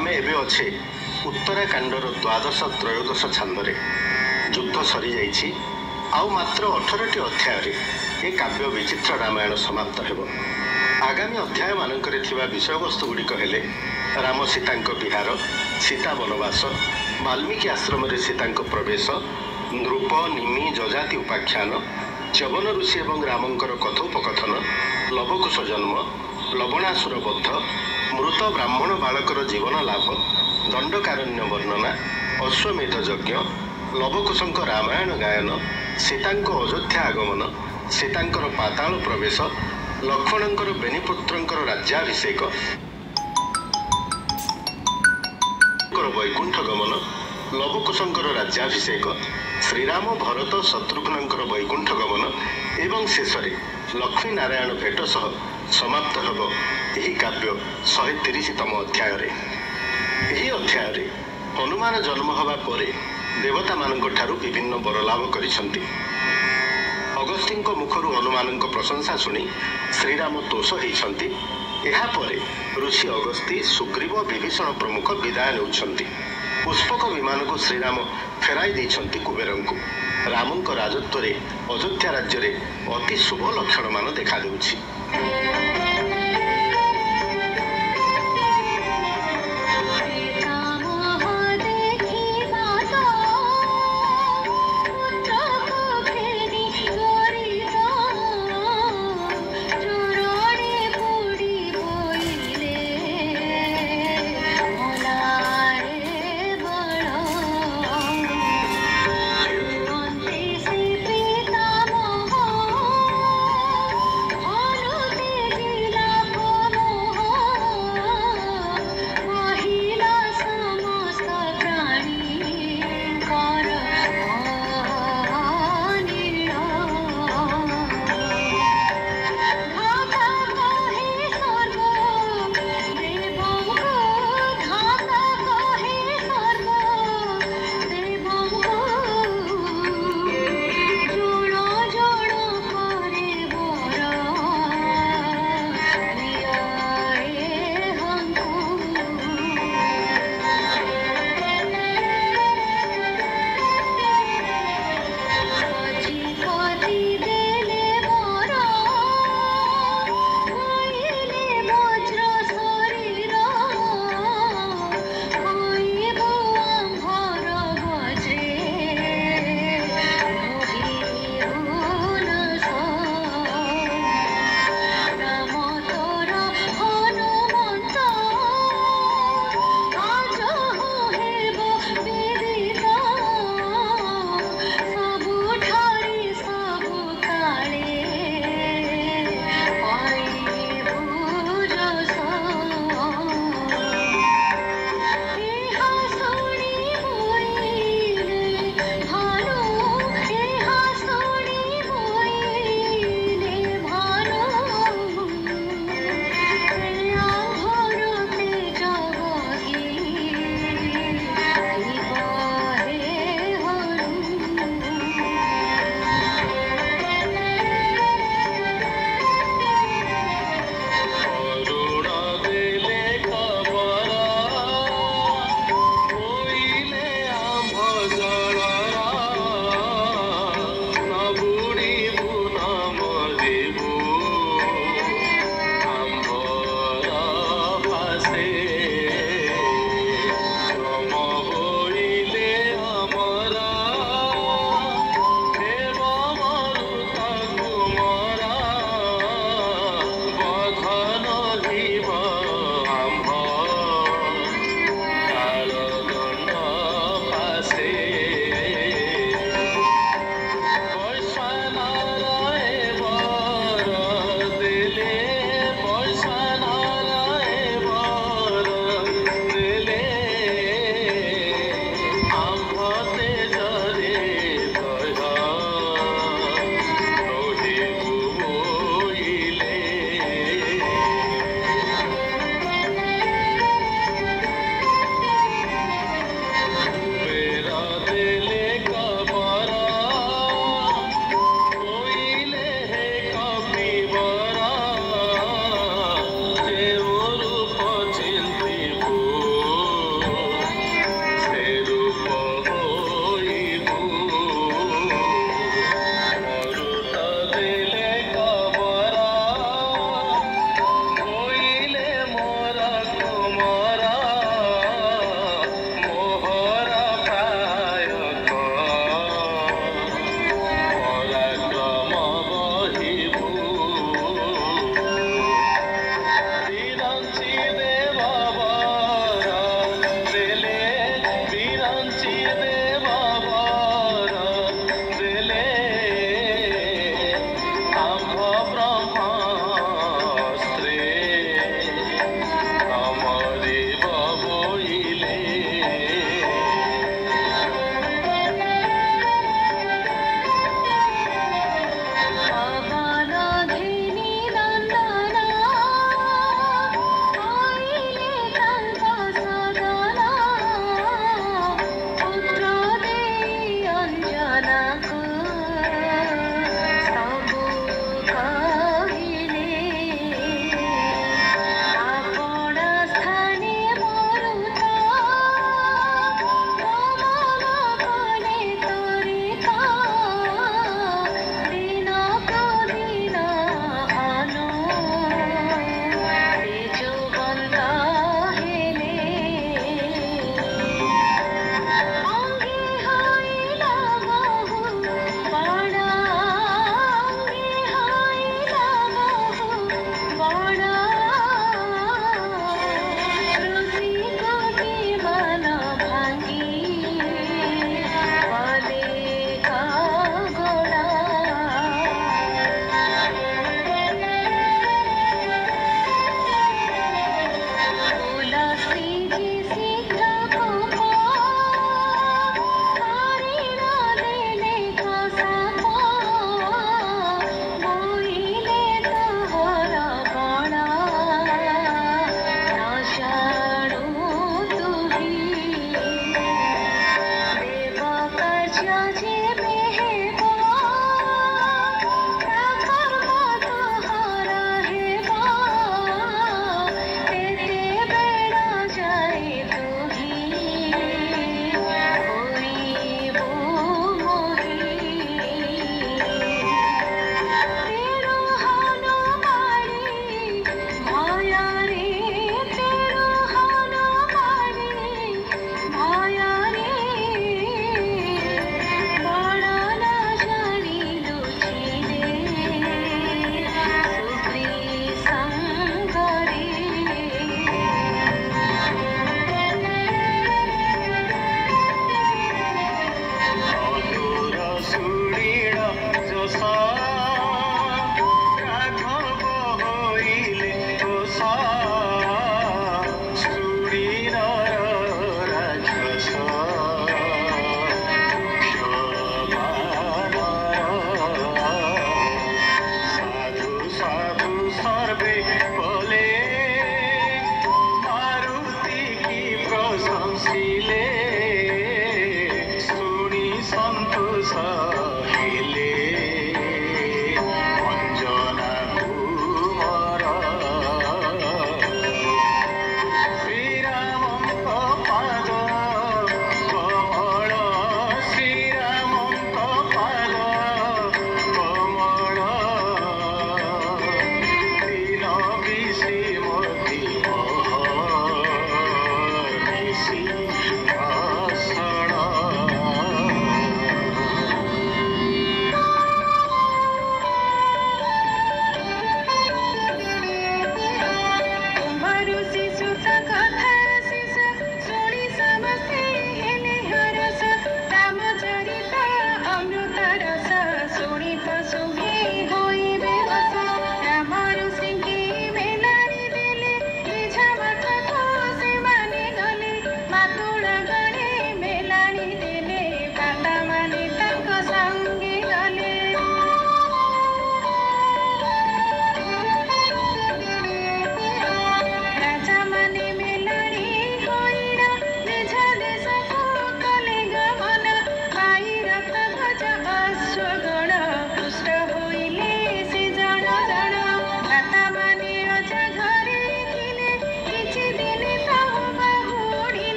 आमे एबे अच्छे उत्तराकांडर द्वादश त्रयोदश छांदरे युद्ध सरी जाइछि आउ मात्र 18टी अध्याय ए काव्य विचित्र रामायण समाप्त हेब। आगामी अध्याय मानकरे थिबा विषय वस्तु गुड़िक हेले राम सीतांक विहार, सीता वनवास, वाल्मीकि आश्रम रे सीतांक प्रवेश, नृप निमि जजाति उपाख्यान, च्यवन ऋषि एवं रामंकर कथोपकथन, लवकुश जन्म, लवणासुर बद्ध, मृत ब्राह्मण बालकर जीवन लाभ, दंडकारण्य वर्णना, अश्वमेध यज्ञ, लवकुशंक रामायण गायन, सीतांक अयोध्या आगमन, सीतांकर पाताल प्रवेश, लक्ष्मणंकर बेनीपुत्रंकर राज्याभिषेक, वैकुंठ गमन, लवकुशंकर राज्याभिषेक, श्रीराम भरत शत्रुघ्नंकर वैकुंठ गमन एवं शेष लक्ष्मी नारायण भेट सह समाप्त हेब यही काव्य 130तम अध्याय। यही अध्याय हनुमान जन्म हवा परे देवता मानक ठारू विभिन्न बरलाभ करिसंती। अगस्त्य मुखर हनुमान प्रशंसा शुणी श्रीराम तोष होती। यापर ऋषि अगस्ती, सुग्रीव, विभीषण प्रमुख विदाय नेउछंती। पुष्पक विमान को श्रीराम फेराई देइछंती कुबेरं को। रामंक राजत्व रे अयोध्या राज्य रे अति शुभ लक्षण मान देखा देउछि।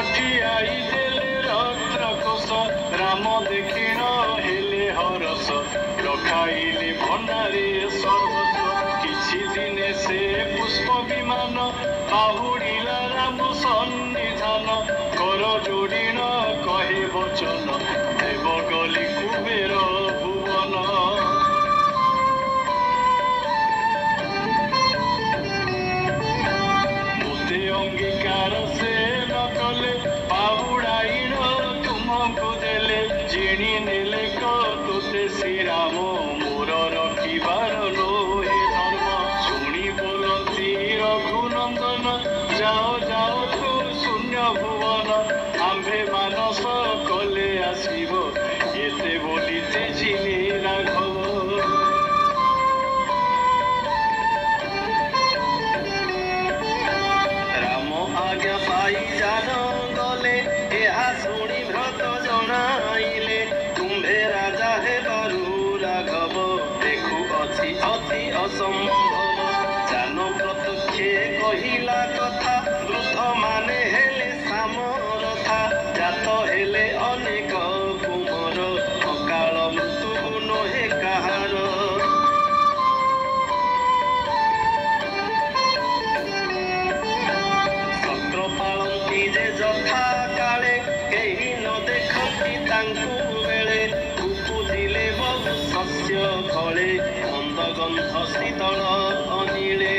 ପଠିଆଇ ଦେଲେ ରକ୍ତକୋଷ ରାମ ଦେଖିଣ ହେଲେ ହରସ ରଖାଇଲେ ଭଣ୍ଡାରେ ସର୍ବସ୍ୱ କିଛି ଦିନେ ସେ ପୁଷ୍ପ ବିମାନ ବାହୁଡ଼ିଲା ରାମ ସନ୍ନିଧାନ କର ଯୋଡ଼ିଣ କହେ ବଚନ ଦେବ ଗଲି କୁବେର ଭୁବନ ମୋତେ ଅଙ୍ଗୀକାର ସେ ନ କଲେ ବାହୁଡ଼ାଇଣ ତୁମକୁ ଦେଲେ ଜିଣି ନେଲେ ତୋତେ ଶ୍ରୀରାମ ମୋର ରଖିବାର ଲୋହେ ଧର୍ମ ଶୁଣି ବୋଲନ୍ତି ରଘୁନନ୍ଦନ ଯାଅ ଯାଅ ତୁ ଶୂନ୍ୟ ଭୁବନ ଆମ୍ଭେ ମାନସ କଲେ ଆସିବ ଏତେ ବୋଲି ତେଜିଲେ ରାଘବ ରାମ ଆଜ୍ଞା ପାଇ ଜାନ ଗଲେ ଏହା ଶୁଣି ଭ୍ରତ ଜଣାଇଲେ ତୁମ୍ଭେ ରାଜା ହେବାରୁ ରାଘବ ଦେଖୁଅଛି ଅତି ଅସମ୍ଭବ ଜାନ ପ୍ରତ୍ୟକ୍ଷେ କହିଲା କଥା ବୃଦ୍ଧ ମାନେ ହେଲେ ସାମରଥା ଜାତ ହେଲେ ଅନେକ କୁମର ଅକାଳ ମୃତ୍ୟୁ ନୁହେଁ କାହାର ସତ୍ର ପାଳନ୍ତି ଯେ ଯଥା କାଳେ କେହି ନ ଦେଖନ୍ତି ତାଙ୍କୁ ବେଳେ ଉପୁଜିଲେ ବହୁ ଶସ୍ୟ ଫଳେ ମନ୍ଦ ଗନ୍ଧ ଶୀତଳ ଅନିଳେ